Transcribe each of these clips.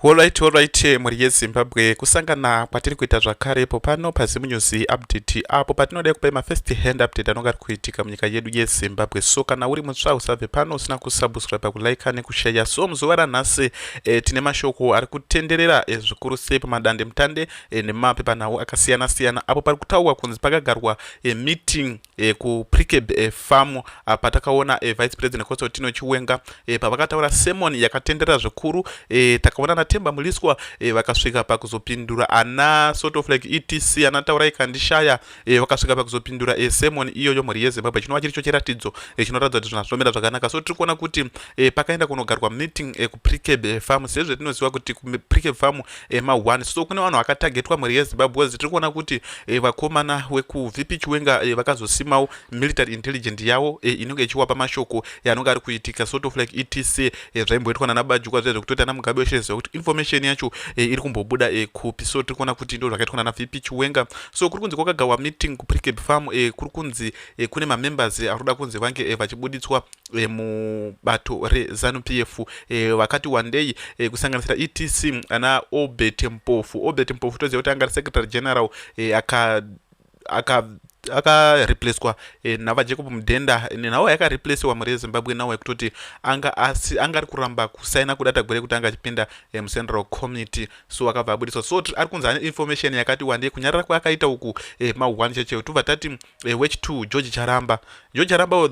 Alright, muri yeZimbabwe kusangana kwatiri kuita zvakarepo pano paZimu News update apo patinoda kupa mafirst hand update anonga ari kuitika munyika yedu yeZimbabwe. So kana uri mutsva usabve pano usina kusubscribe kulike nekushare. So muzuva ranhasi tine mashoko ari kutenderera zvikuru sei pamadande mutande nemapepanhau akasiyana siyana apo pari kutaurwa kunzi pakagarwa meeting kuPrikeb farm patakaona vice president Chiwenga pavakataura sermon yakatenderera zvikuru. Takaona naTemba Muliswa vakasvika pakuzopindura ana sort of like etc anataura ikandishaya vakasvika pakuzopindura sermon iyoyo muri yeZimbabwe. Chinova chiri cho chiratidzo chinoratidza kuti zvinhu zvomira zvakanaka. So tiri kuona kuti pakaenda kunogarwa meeting kuPrikeb farm sezvo tinoziva kuti kuPrikeb farm ma1. So kune vanhu vakatagetwa muri yeZimbabwe. Tiri kuona kuti vakomana wekuVP Chiwenga vakazosimawo military intelligence yavo inenge ichiwapa mashoko anonga ari kuitika sort of like etc zvaimboitwa nanabajukwa zvezvekutoti ana Mugabe weshe kuti information yacho iri kumbobuda kupi. So tiri kuona kuti ndo zvakaitwa naVP Chiwenga. So kuri kunzi kwakagawa meeting kuPrikeb farm kuri kunzi kune mamembers arikuda kunzi vange vachibuditswa mubato reZANU-PF vakati one day kusanganisira etc ana Obert Mpofu toziva kuti anga ari secretary general aka-replacewa navaJacob Mudenda nawo yaka-replacewa muri yeZimbabwe nawo yekutoti anga ari kuramba kusaina kudata gore kuti anga achipinda muCentral Committee. So akabva abudiswa. So ari kunzi ane information yakati wande kunyarara kwaakaita uku ma1 cheche tubva tati wech2 George Charamba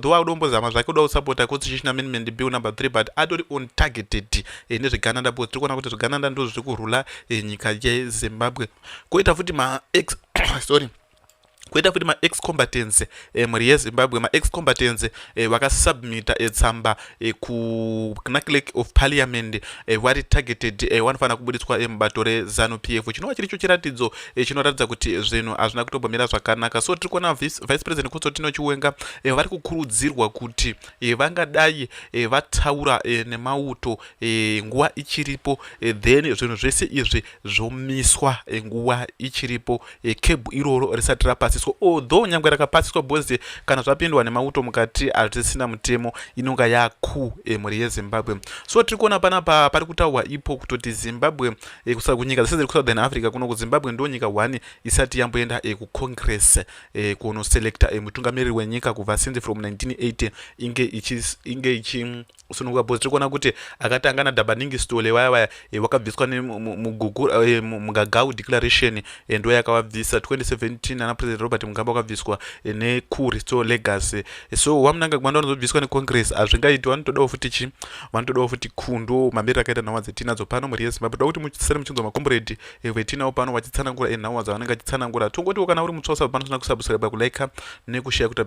though audombozama zvake kuda kusapota constitution amendment bill number 3 but atori on targeted nezveGananda because tiri kuona kuti zveGananda ndo zviri kurula nyika yeZimbabwe. Koita futi ma-ex-combatants muri yeZimbabwe. Ma-ex-combatants vakasubmita tsamba kuna clerk of parliament vari targeted vanofanira kubuditswa mubato reZANU-PF. Chinova chiri cho chiratidzo chinoratidza kuti zvinhu hazvina kutombomira zvakanaka. So tiri kuona vice president Chiwenga vari kukurudzirwa kuti vangadai vataura nemauto nguva ichiripo then zvinhu zvese izvi zvomiswa nguva ichiripo kebhu iroro risati rapasiswa. Although nyangwe rakapasiswa bhozi kana zvapindwa nemauto mukati hazvisina mutemo inonga yaku muri yeZimbabwe. So tiri kuona panapa pari kutaurwa ipo kutoti Zimbabwe kunyika dzese dziri kuSouthern Africa kuno kuZimbabwe ndo nyika 1 isati yamboenda kuCongress kunoselecta mutungamiriri wenyika kubva since from 1980 inge ichisununguka bhozi. Tiri kuona kuti akatanga naDabaningi Stole vaya vakabviswa mugagau declaration ndo yakavabvisa 2017 ana president Robert Mugabe wakabviswa nekurestore legacy. So wamunanga kumanda vanozobviswa neCongress hazvingaiti vanotodawo futi kundo mamiriro akaita nhau dzetinadzo pano muri yeZimbabwe. Toda kuti muchisare muchinzwa makomboredi vetinawo pano vachitsanangura nhau dzavanenge vachitsanangura. Tongoti kana uri mutsva usabva pano usina kusubscribe kulike nekushare kuti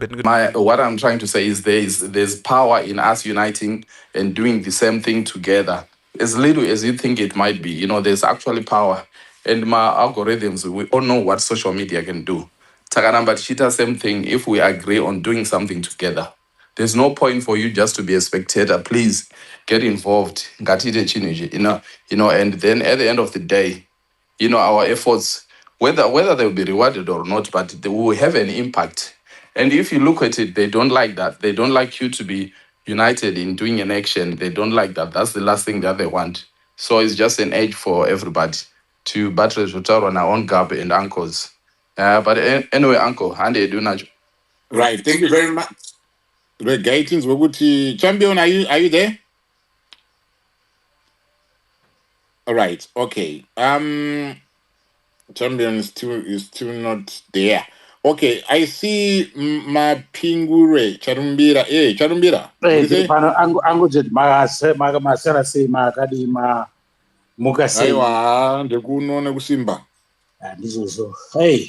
what I'm trying to say is there's power in us uniting and doing the same thing together. As little as you think it might be, there's actually power. And my algorithms, we all know what social media can do. Takanamba tichita same thing if we agree on doing something together. There's no point for you just to be a spectator. Please get involved. Ngatite chinhu, and then at the end of the day, our efforts, whether they'll be rewarded or not, but they will have an impact. And if you look at it, they don't like that. They don't like you to be united in doing an action. They don't like that. That's the last thing that they want. So it's just an edge for everybody to battle on our own gap and uncles. But anyway, uncle, hande do nacho. Right, thank you very much. The Gatins, Wabuti Champion, are you there? All right, okay. Champion is still not there. Okay, I see Mapingure Charumbira. Hey, Charumbira. Ango jet masara se makadi mukase. Aiwa, ndekunoona kusimba. Ndizozo. Hey.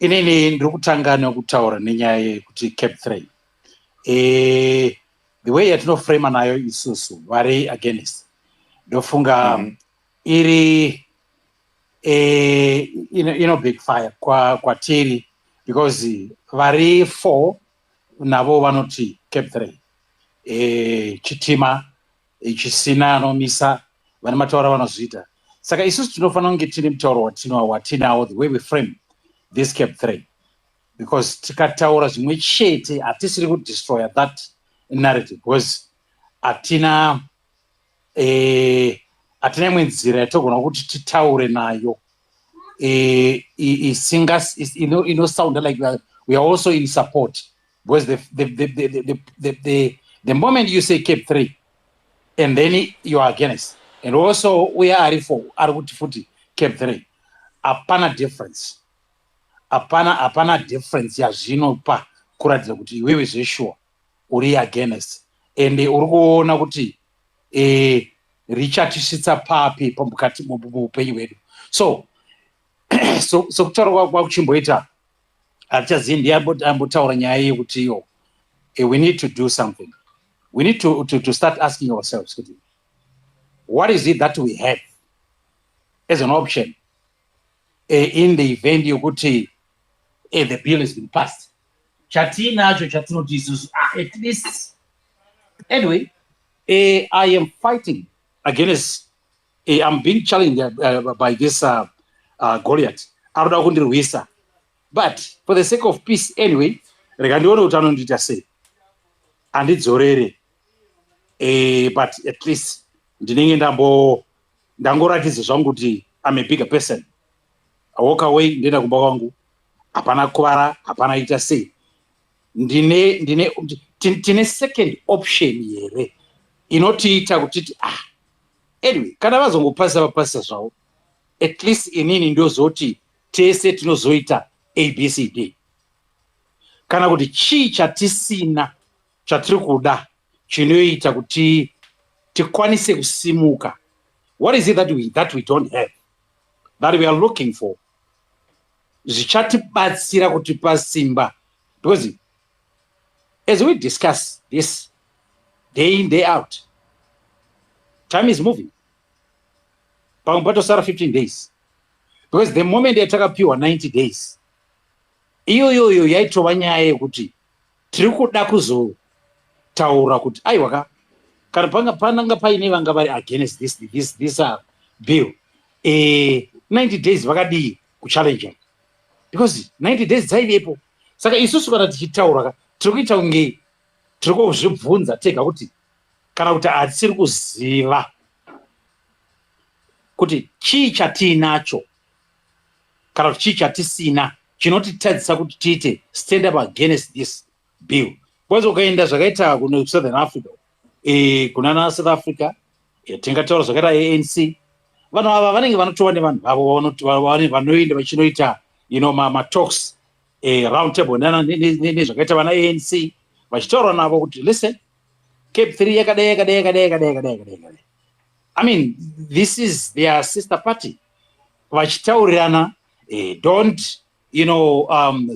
Inini ndiri kutanga nekutaura nenyaya yekuti Cape 3. The way yatinoframe nayo isusu vari against. Ndofunga iri big fire kwatiri because vari 4 navo vanoti Cape 3 chitima chisina anomisa vane matauro vanozviita. Saka isusu tinofanira kunge tine mutauro watinawo the way we frame this Cape 3 because tikataura zvimwe chete hatisiri kudestroya that narrative because hatina hatina imwe nzira yatogona kuti titaure nayo sound like we are also in support, because the moment you say Cape 3 and then you are against, and also we are for Cape 3, apana difference yazvinopa kuratidza kuti iwewe zveshuwa uri against and uri kuona kuti richatisvitsa papi pamukati muupenyu hwedu. So kutaura kwakuchimboita hatichazivi ndiambotaura nyaya yekuti iyo we need to do something. We need to start asking ourselves, what is it that we have as an option in the event yokuti the bill has been passed? Chatinacho chatinoti isusu at least. Anyway, I am fighting against, I'm being challenged by this Goliath. Aroda kundirwisa. But for the sake of peace anyway, rekandiona kuti anondita sei. Andidzorere. But at least ndinenge ndangoratidza zvangu kuti I'm a bigger person. I walk away, ndenda kumba kwangu. Hapana kuvara, hapana ita sei. Tine second option here. Inotiita kuti anyway, kana vazongopasa zvavo, at least inini ndozoti tese tinozoita ABCD. Kana kuti chii chatisina chatiri kuda chinoita kuti tikwanise kusimuka. What is it that we don't have, that we are looking for? Zvichatibatsira kutipa simba. Because as we discuss this day in, day out, time is moving. Pambotosara 15 days. Because the moment yatakapiwa 90 days, iyoyoyo yaitova nyaya yekuti tiri kuda kuzotaura kuti aiwa kana pananga paine vanga vari against this bill, 90 days vakadii kuchallenge, because 90 days dzaivepo. Saka isusu kana tichitaura tiri kuita kunge tiri kuzvibvunza tega kuti kana kuti hatisiri kuziva kuti chii chatinacho kana kuti chii chatisina chinotitadzisa kuti tiite stand up against this bill. Because ukaenda zvakaita kuno Southern Africa, kunana South Africa, tingataura zvakaita ANC, vanhu ava vanenge vanotova nevanhu vavo vanoenda vachinoita ma-talks, round table nezvakaita vana ANC, vachitaura navo kuti listen, Cape 3 yakadai. I mean, this is their sister party. Vachitaurirana, don't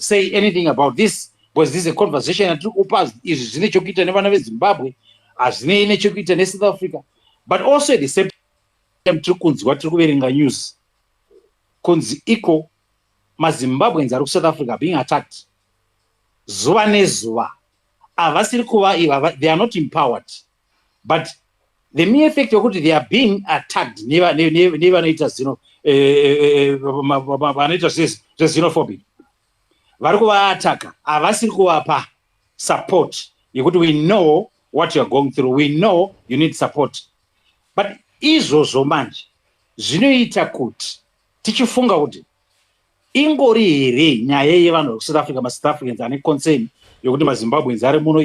say anything about this, because this is a conversation that took past. Izvi zvine chokuita nevana veZimbabwe, hazvine chokuita neSouth Africa. But also at the same time tiri kuverenga news kunzi iko maZimbabweans ari kuSouth Africa being attacked zuva nezuva. Havasiri kuva iva, they are not empowered, but the mere fact yokuti they are being attacked nevanoita vanoita zvezvinophobic, vari kuvaataka, havasiri kuvapa support yekuti we know what you are going through, we know you need support. But izvozvo manje zvinoita kuti tichifunga kuti ingori here nyaya yevanhu veSouth Africa, maSouth Africans ane concern yokuti maZimbabweans ari muno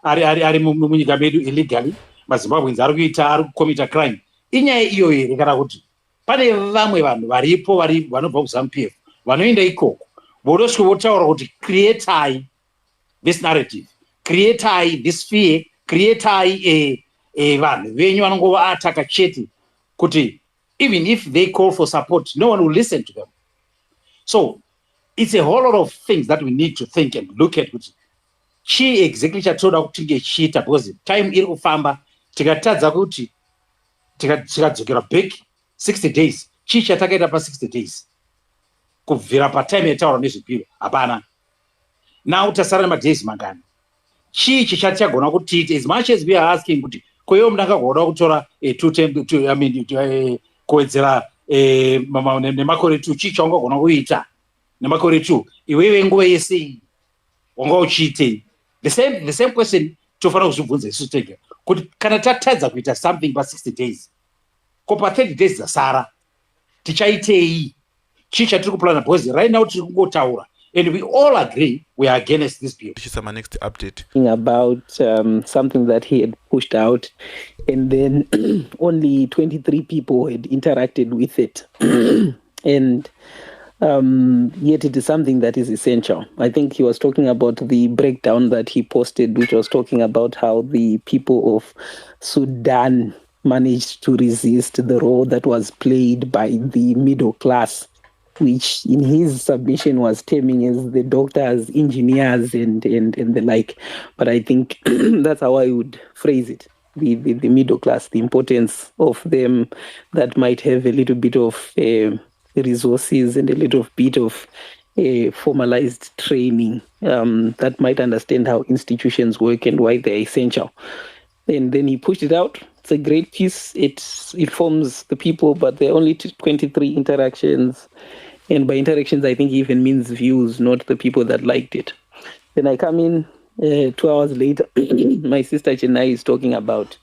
ari munyika medu illegally, maZimbabweans ari kucommita crime. Inyaya iyo here kana kuti pane vamwe vanhu varipo vanobva kuZANU-PF vanoenda ikoko vodosvika votaura kuti creatai this narrative, creatai this fear, creatai vanhu venyu vanongova ataka chete kuti even if they call for support, no one will listen to them. So it's a whole lot of things that we need to think and look at kuti chii exactly chatoda kuti tinge chiita, because time iri kufamba. Tikatadza kuti tikadzokera back 60 days, chii chatakaita pa 60 days kubvira patime yataura nezvebhiro? Hapana. Now tasara nemadeys mangani, chii chichagona kuti tiite? As much as we are asking kuti koyo munhu akagona kutora kuwedzera nemakore 2, chii chaungagona kuita nemakore 2? Iwewe nguva yese wanga uchiitei? The same question tofanira kuzvibvunza isu tega kuti kana tatadza kuita something pa 60 days kopa 30 days dzasara tichaitei chii chatiri kuplana, because right now tiri kungotaura and we all agree we are against this bill. This is my next update about something that he had pushed out, and then only 23 people had interacted with it. And yet it is something that is essential. I think he was talking about the breakdown that he posted, which was talking about how the people of Sudan managed to resist the role that was played by the middle class, which in his submission was terming as the doctors, engineers, and the like. But I think that's how I would phrase it. The middle class, the importance of them that might have a little bit of resources and a little bit of formalized training, that might understand how institutions work and why they're essential. And then he pushed it out. It's a great piece. It informs the people, but there are only 23 interactions. And by interactions, I think he even means views, not the people that liked it. Then I come in 2 hours later, my sister Chennai is talking about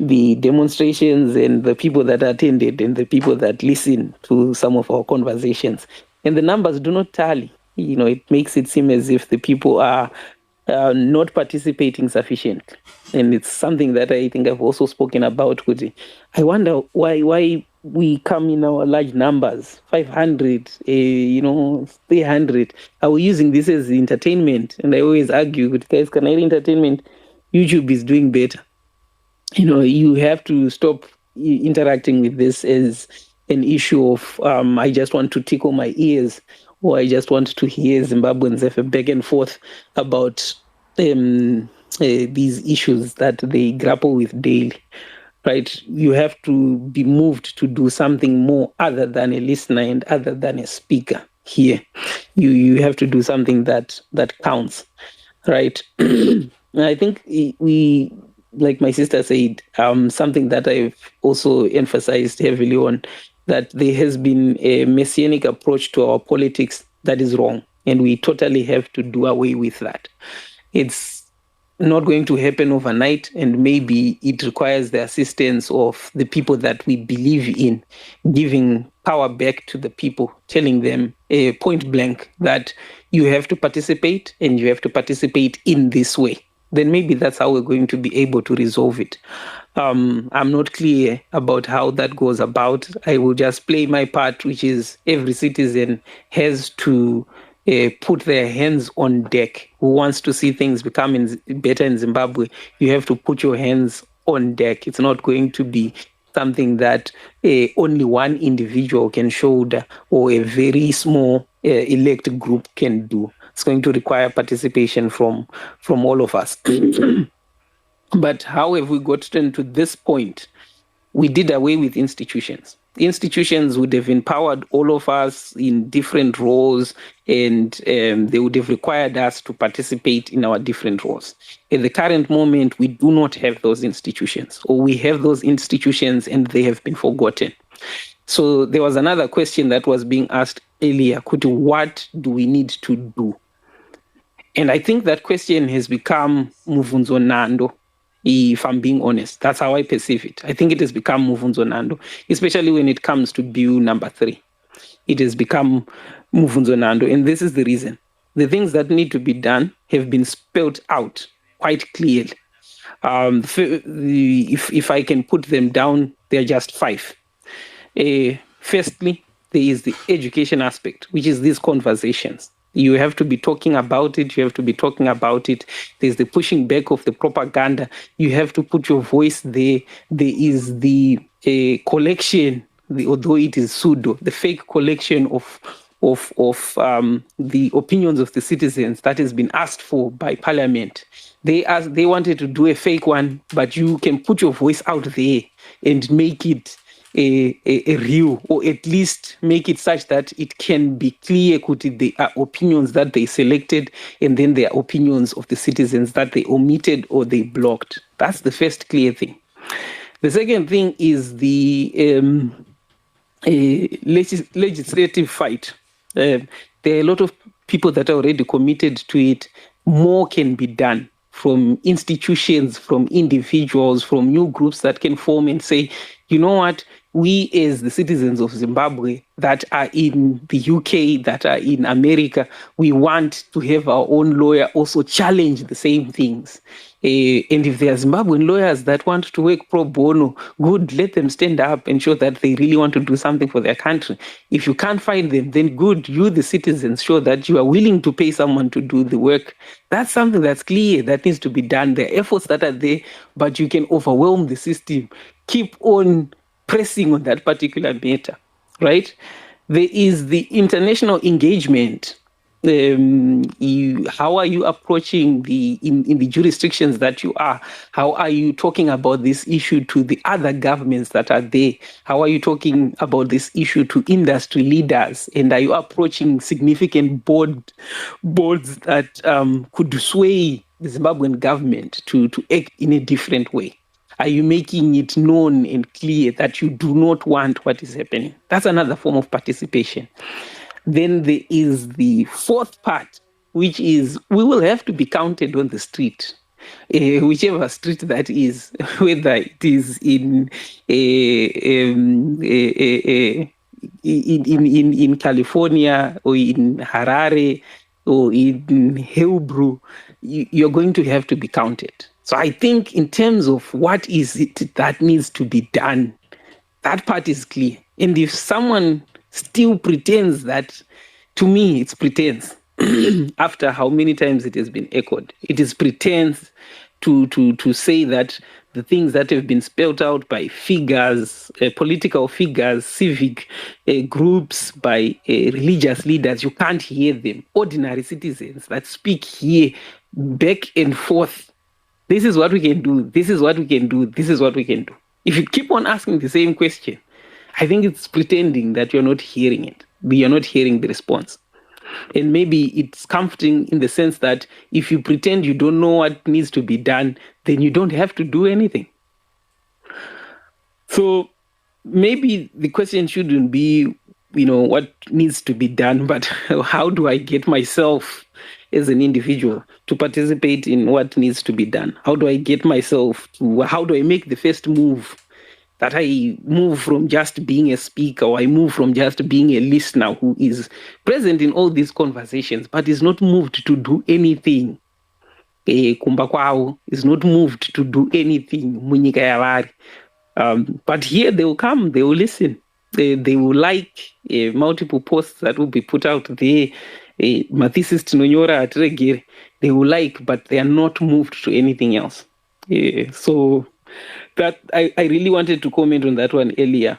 the demonstrations and the people that attended and the people that listened to some of our conversations. And the numbers do not tally. You know, it makes it seem as if the people are not participating sufficiently. And it's something that I think I've also spoken about. I wonder why we come in our large numbers, 500, 300. Are we using this as entertainment? And I always argue with guys, Canadian entertainment, YouTube is doing better. You know, you have to stop interacting with this as an issue of I just want to tickle my ears, or I just want to hear Zimbabweans have a back and forth about these issues that they grapple with daily, right? You have to be moved to do something more other than a listener and other than a speaker here. You have to do something that counts, right? I think we, like my sister said, something that I've also emphasized heavily on, that there has been a messianic approach to our politics that is wrong, and we totally have to do away with that. It's not going to happen overnight, and maybe it requires the assistance of the people that we believe in, giving power back to the people, telling them point blank that you have to participate and you have to participate in this way. Then maybe that's how we're going to be able to resolve it. I'm not clear about how that goes about. I will just play my part, which is every citizen has to put their hands on deck. Who wants to see things becoming better in Zimbabwe, you have to put your hands on deck. It's not going to be something that only one individual can shoulder or a very small elect group can do. It's going to require participation from all of us. But how have we gotten to this point? We did away with institutions. Institutions would have empowered all of us in different roles, and they would have required us to participate in our different roles. At the current moment, we do not have those institutions, or we have those institutions and they have been forgotten. So there was another question that was being asked earlier, what do we need to do? And I think that question has become Muvunzo Nando, if I'm being honest. That's how I perceive it. I think it has become Muvunzo Nando, especially when it comes to bill number 3. It has become Muvunzo Nando, and this is the reason. The things that need to be done have been spelled out quite clearly. If I can put them down, they're just 5. Firstly, there is the education aspect, which is these conversations. You have to be talking about it. You have to be talking about it. There's the pushing back of the propaganda. You have to put your voice there. There is the collection, although it is pseudo, the fake collection of the opinions of the citizens that has been asked for by Parliament. They wanted to do a fake one, but you can put your voice out there and make it a real, or at least make it such that it can be clear the opinions that they selected, and then their opinions of the citizens that they omitted or they blocked. That's the first clear thing. The second thing is the legislative fight. There are a lot of people that are already committed to it. More can be done from institutions, from individuals, from new groups that can form and say, you know what, we as the citizens of Zimbabwe that are in the UK, that are in America, we want to have our own lawyer also challenge the same things. And if there are Zimbabwean lawyers that want to work pro bono, good, let them stand up and show that they really want to do something for their country. If you can't find them, then good, you, the citizens, show that you are willing to pay someone to do the work. That's something that's clear that needs to be done. There are efforts that are there, but you can overwhelm the system. Keep on pressing on that particular matter, right? There is the international engagement. How are you approaching in the jurisdictions that you are? How are you talking about this issue to the other governments that are there? How are you talking about this issue to industry leaders? And are you approaching significant boards that could sway the Zimbabwean government to act in a different way? Are you making it known and clear that you do not want what is happening? That's another form of participation. Then there is the fourth part, which is we will have to be counted on the street, whichever street that is, whether it is in California or in Harare or in Hebrew, you're going to have to be counted. So I think in terms of what is it that needs to be done, that part is clear. And if someone still pretends that, to me, it's pretense. After how many times it has been echoed, it is pretense to say that the things that have been spelled out by figures, political figures, civic groups, by religious leaders, you can't hear them. Ordinary citizens that speak here back and forth. This is what we can do. This is what we can do. This is what we can do. If you keep on asking the same question, I think it's pretending that you're not hearing it. You're not hearing the response. And maybe it's comforting in the sense that if you pretend you don't know what needs to be done, then you don't have to do anything. So maybe the question shouldn't be, what needs to be done, but how do I get myself as an individual to participate in what needs to be done? How do I make the first move? That I move from just being a speaker, or I move from just being a listener who is present in all these conversations, but is not moved to do anything. Kumba kwao is not moved to do anything. Munyika yavari. But here they will come, they will listen. They will like multiple posts that will be put out there. Mathesis tinonyora atiregere. They will like, but they are not moved to anything else. So that I really wanted to comment on that one earlier.